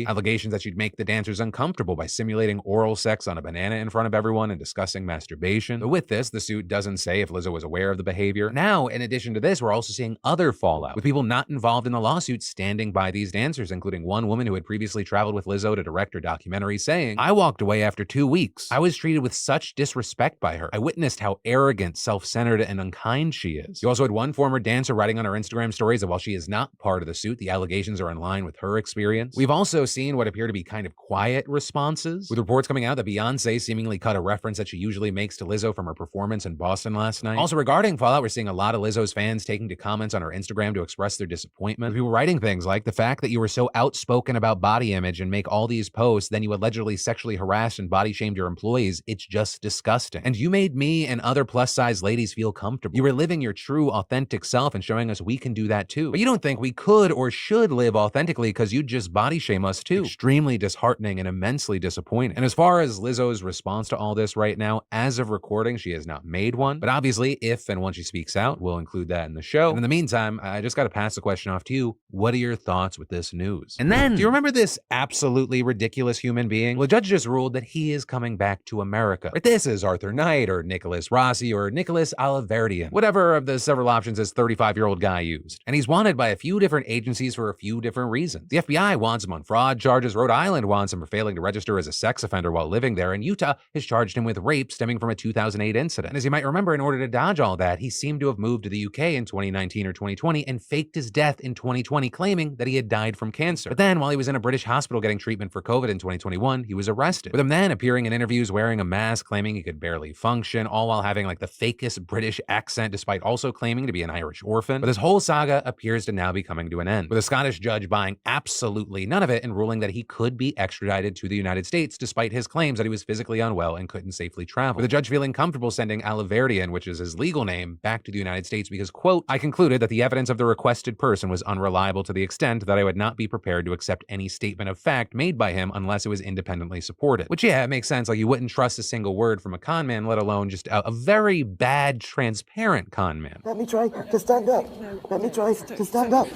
allegations that she'd make the dancers uncomfortable by simulating oral sex on a banana in front of everyone and discussing masturbation. But with this, the suit doesn't say if Lizzo was aware of the behavior. Now, in addition to this, we're also seeing other fallout, with people not involved in the lawsuit standing by these dancers, including one woman who had previously traveled with Lizzo to direct her documentary, saying, "I walked away after 2 weeks. I was treated with such disrespect by her. I witnessed how arrogant, self-centered, and unkind she is." You also had one former dancer writing on her Instagram stories that while she is not part of the suit, the allegations are in line with her experience. We've also seen what appear to be kind of quiet responses, with reports coming out that Beyonce seemingly cut a reference that she usually makes to Lizzo from her performance in Boston last night. Also, regarding fallout, we're seeing a lot of Lizzo's fans taking to comments on her Instagram to express their disappointment. People writing things like, "The fact that you were so outspoken about body image and make all these posts, then you allegedly sexually harassed and body shamed your employees, it's just disgusting. And you made me and other plus-size ladies feel comfortable. You were living your true, authentic self and showing us we can do that too. But you don't think we could or should live authentically because you'd just body shame us too." Extremely disheartening and immensely disappointing. And as far as Lizzo's response to all this right now, as of recording, she has not made one. But obviously, if and when she speaks out, we'll include that in the show. And in the meantime, I just got to pass the question off to you. What are your thoughts with this news? And then, do you remember this absolutely ridiculous human being? Well, the judge just ruled that he is coming back to America. Right, this is Arthur Knight or Nicholas Rossi or Nicholas Oliverdian, whatever of the several options this 35-year-old guy used. And he's wanted by a few different agencies for a few different reasons. The FBI wants him on fraud charges, Rhode Island wants him for failing to register as a sex offender while living there, and Utah has charged him with rape stemming from a 2008 incident. And as you might remember, in order to dodge all that, he seemed to have moved to the UK in 2019 or 2020 and faked his death in 2020, claiming that he had died from cancer. But then, while he was in a British hospital getting treatment for COVID in 2021, he was arrested, with him then appearing in interviews wearing a mask, claiming he could barely function, all while having like the fakest British accent, despite also claiming to be an Irish orphan. But this whole saga appears to now be coming to an end, with a Scottish judge buying absolutely none of it and ruling that he could be extradited to the United States despite his claims that he was physically unwell and couldn't safely travel. With the judge feeling comfortable sending Oliverdian, which is his legal name, back to the United States because, quote, "I concluded that the evidence of the requested person was unreliable to the extent that I would not be prepared to accept any statement of fact made by him unless it was independently supported." Which, yeah, it makes sense. Like, you wouldn't trust a single word from a con man, let alone just a very bad, transparent con man. Let me try to stand up. Let me try to stand up.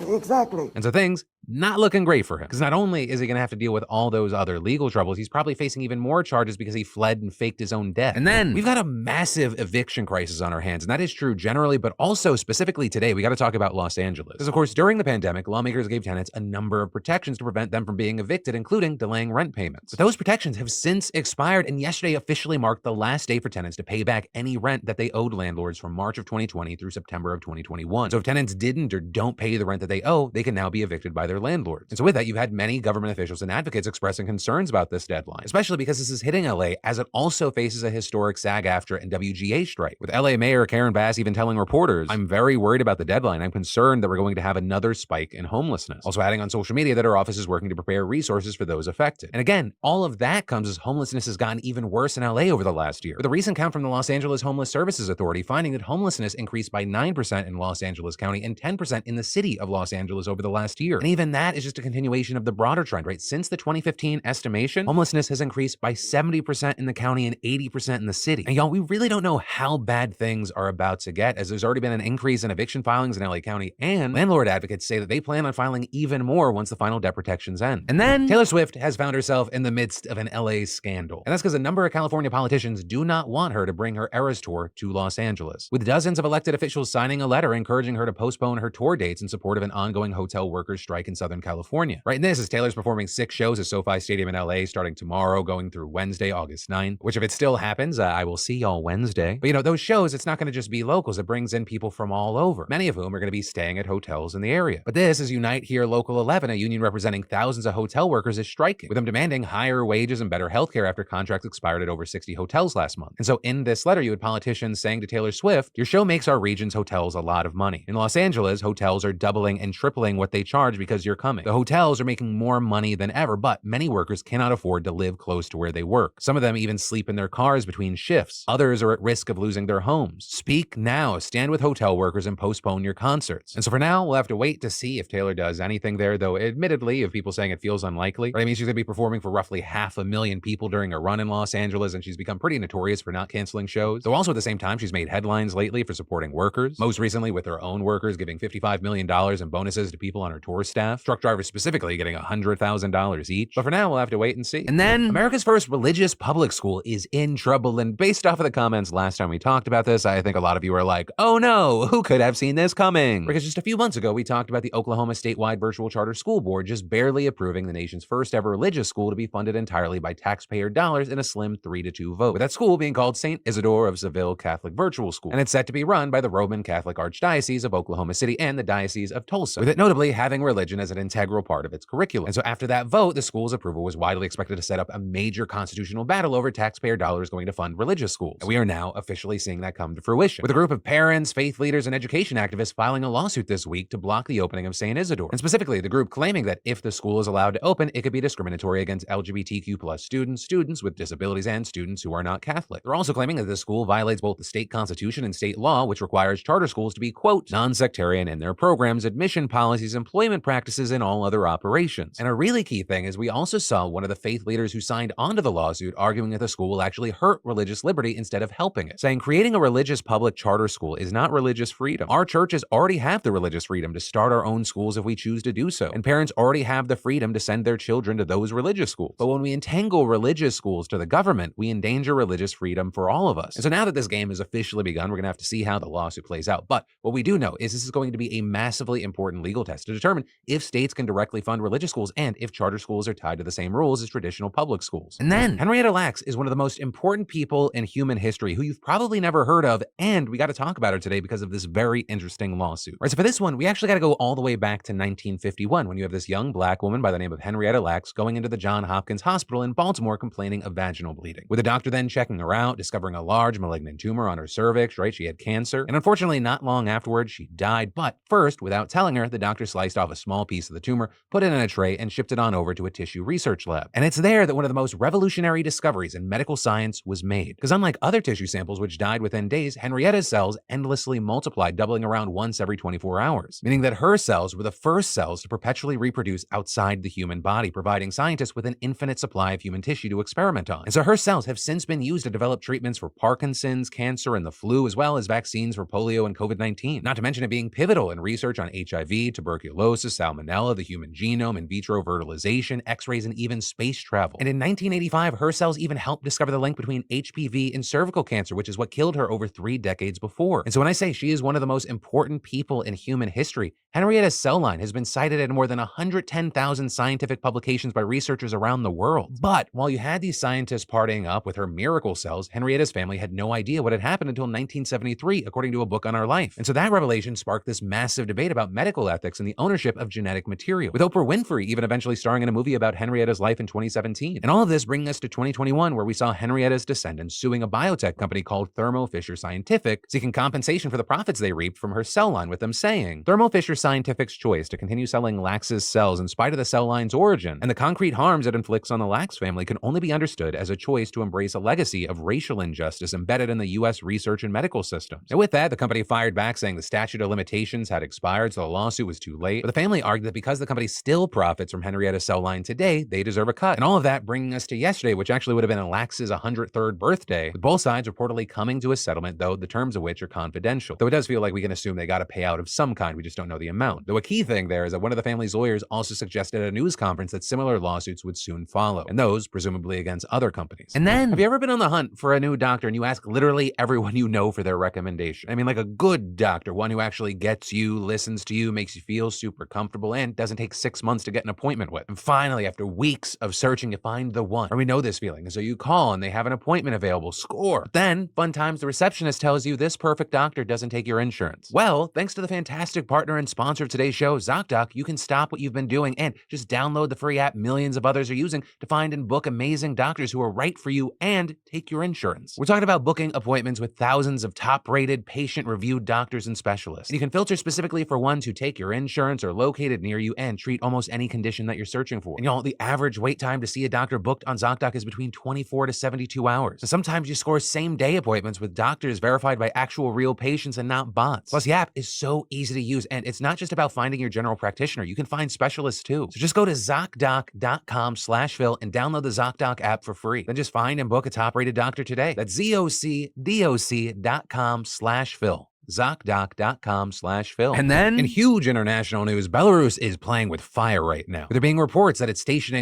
Exactly. And so things not looking great for him, because not only is he going to have to deal with all those other legal troubles, he's probably facing even more charges because he fled and faked his own death. And then we've got a massive eviction crisis on our hands, and that is true generally, but also specifically today, we got to talk about Los Angeles. Because of course, during the pandemic, lawmakers gave tenants a number of protections to prevent them from being evicted, including delaying rent payments. But those protections have since expired, and yesterday officially marked the last day for tenants to pay back any rent that they owed landlords from March of 2020 through September of 2021. So if tenants didn't or don't pay the rent that they owe, they can now be evicted by their landlords. And so with that, you've had many government officials and advocates expressing concerns about this deadline, especially because this is hitting LA as it also faces a historic SAG-AFTRA and WGA strike, with LA Mayor Karen Bass even telling reporters, "I'm very worried about the deadline. I'm concerned that we're going to have another spike in homelessness." Also adding on social media that her office is working to prepare resources for those affected. And again, all of that comes as homelessness has gotten even worse in LA over the last year, with a recent count from the Los Angeles Homeless Services Authority finding that homelessness increased by 9% in Los Angeles County and 10% in the city of Los Angeles over the last year. And even that is just a continuation of the broader trend, right? Since the 2015 estimation, homelessness has increased by 70% in the county and 80% in the city. And y'all, we really don't know how bad things are about to get, as there's already been an increase in eviction filings in LA County, and landlord advocates say that they plan on filing even more once the final debt protections end. And then Taylor Swift has found herself in the midst of an LA scandal. And that's because a number of California politicians do not want her to bring her Eras tour to Los Angeles, with dozens of elected officials signing a letter encouraging her to postpone her tour dates in support of an ongoing hotel workers strike in Southern California. Right, and this is Taylor's performing 6 shows at SoFi Stadium in LA starting tomorrow, going through Wednesday, August 9th, which if it still happens, I will see y'all Wednesday. But you know, those shows, it's not going to just be locals. It brings in people from all over, many of whom are going to be staying at hotels in the area. But this is Unite Here Local 11, a union representing thousands of hotel workers, is striking, with them demanding higher wages and better healthcare after contracts expired at over 60 hotels last month. And so in this letter, you had politicians saying to Taylor Swift, "Your show makes our region's hotels a lot of money. In Los Angeles, hotels are doubling and tripling what they charge because you're coming. The hotels are making more money than ever, but many workers cannot afford to live close to where they work. Some of them even sleep in their cars between shifts. Others are at risk of losing their homes. Speak now, stand with hotel workers, and postpone your concerts." And so for now, we'll have to wait to see if Taylor does anything there, though admittedly, if people saying it feels unlikely. Right? I mean, she's going to be performing for roughly 500,000 people during a run in Los Angeles, and she's become pretty notorious for not canceling shows. Though also at the same time, she's made headlines lately for supporting workers, most recently with her own workers giving $55 million in bonuses to people on her tour staff. half, truck drivers specifically getting $100,000 each. But for now, we'll have to wait and see. And then, America's first religious public school is in trouble, and based off of the comments last time we talked about this, I think a lot of you are like, oh no, who could have seen this coming? Because just a few months ago, we talked about the Oklahoma statewide virtual charter school board just barely approving the nation's first ever religious school to be funded entirely by taxpayer dollars in a slim 3-2 vote, with that school being called St. Isidore of Seville Catholic Virtual School. And it's set to be run by the Roman Catholic Archdiocese of Oklahoma City and the Diocese of Tulsa, with it notably having religion as an integral part of its curriculum. And so after that vote, the school's approval was widely expected to set up a major constitutional battle over taxpayer dollars going to fund religious schools. And we are now officially seeing that come to fruition, with a group of parents, faith leaders, and education activists filing a lawsuit this week to block the opening of St. Isidore. And specifically, the group claiming that if the school is allowed to open, it could be discriminatory against LGBTQ+ students, students with disabilities, and students who are not Catholic. They're also claiming that the school violates both the state constitution and state law, which requires charter schools to be, quote, non-sectarian in their programs, admission policies, employment practices, and all other operations. And a really key thing is we also saw one of the faith leaders who signed onto the lawsuit arguing that the school will actually hurt religious liberty instead of helping it, saying creating a religious public charter school is not religious freedom. Our churches already have the religious freedom to start our own schools if we choose to do so, and parents already have the freedom to send their children to those religious schools. But when we entangle religious schools to the government, we endanger religious freedom for all of us. And so now that this game has officially begun, we're going to have to see how the lawsuit plays out. But what we do know is this is going to be a massively important legal test to determine if states can directly fund religious schools and if charter schools are tied to the same rules as traditional public schools. And then Henrietta Lacks is one of the most important people in human history who you've probably never heard of, and we got to talk about her today because of this very interesting lawsuit. All right, so for this one, we actually got to go all the way back to 1951 when you have this young black woman by the name of Henrietta Lacks going into the Johns Hopkins Hospital in Baltimore complaining of vaginal bleeding, with the doctor then checking her out, discovering a large malignant tumor on her cervix, right? She had cancer, and unfortunately not long afterwards she died. But first, without telling her, the doctor sliced off a small piece of the tumor, put it in a tray, and shipped it on over to a tissue research lab. And it's there that one of the most revolutionary discoveries in medical science was made. Because unlike other tissue samples which died within days, Henrietta's cells endlessly multiplied, doubling around once every 24 hours, meaning that her cells were the first cells to perpetually reproduce outside the human body, providing scientists with an infinite supply of human tissue to experiment on. And so her cells have since been used to develop treatments for Parkinson's, cancer, and the flu, as well as vaccines for polio and COVID-19. Not to mention it being pivotal in research on HIV, tuberculosis, salmonella, the human genome, in vitro fertilization, X-rays, and even space travel. And in 1985, her cells even helped discover the link between HPV and cervical cancer, which is what killed her over 3 decades before. And so when I say she is one of the most important people in human history, Henrietta's cell line has been cited in more than 110,000 scientific publications by researchers around the world. But while you had these scientists partying up with her miracle cells, Henrietta's family had no idea what had happened until 1973, according to a book on our life. And so that revelation sparked this massive debate about medical ethics and the ownership of genetic material, with Oprah Winfrey even eventually starring in a movie about Henrietta's life in 2017. And all of this bringing us to 2021, where we saw Henrietta's descendants suing a biotech company called Thermo Fisher Scientific, seeking compensation for the profits they reaped from her cell line, with them saying, Thermo Fisher Scientific's choice to continue selling Lax's cells in spite of the cell line's origin and the concrete harms it inflicts on the Lax family can only be understood as a choice to embrace a legacy of racial injustice embedded in the U.S. research and medical systems. And with that, the company fired back saying the statute of limitations had expired, so the lawsuit was too late. But the family argued that because the company still profits from Henrietta's cell line today, they deserve a cut. And all of that bringing us to yesterday, which actually would have been Lax's 103rd birthday, with both sides reportedly coming to a settlement, though the terms of which are confidential. Though it does feel like we can assume they got a payout of some kind, we just don't know the amount. Though a key thing there is that one of the family's lawyers also suggested at a news conference that similar lawsuits would soon follow, and those presumably against other companies. And then, have you ever been on the hunt for a new doctor and you ask literally everyone you know for their recommendation? I mean, like a good doctor, one who actually gets you, listens to you, makes you feel super comfortable, and doesn't take 6 months to get an appointment with. And finally, after weeks of searching, you find the one. Or we know this feeling, and so you call and they have an appointment available, score. But then, fun times, the receptionist tells you this perfect doctor doesn't take your insurance. Well, thanks to the fantastic partner and sponsor of today's show, ZocDoc, you can stop what you've been doing and just download the free app millions of others are using to find and book amazing doctors who are right for you and take your insurance. We're talking about booking appointments with thousands of top-rated, patient-reviewed doctors and specialists. And you can filter specifically for ones who take your insurance, are located near you, and treat almost any condition that you're searching for. And y'all, the average wait time to see a doctor booked on ZocDoc is between 24 to 72 hours. And sometimes you score same-day appointments with doctors verified by actual real patients and not bots. Plus, the app is so easy to use, and it's not just about finding your general practitioner. You can find specialists too. So just go to ZocDoc.com/Phil and download the ZocDoc app for free. Then just find and book a top-rated doctor today. That's ZocDoc.com/Phil. ZocDoc.com/Phil. And then, in huge international news, Belarus is playing with fire right now. There being reports that it's stationing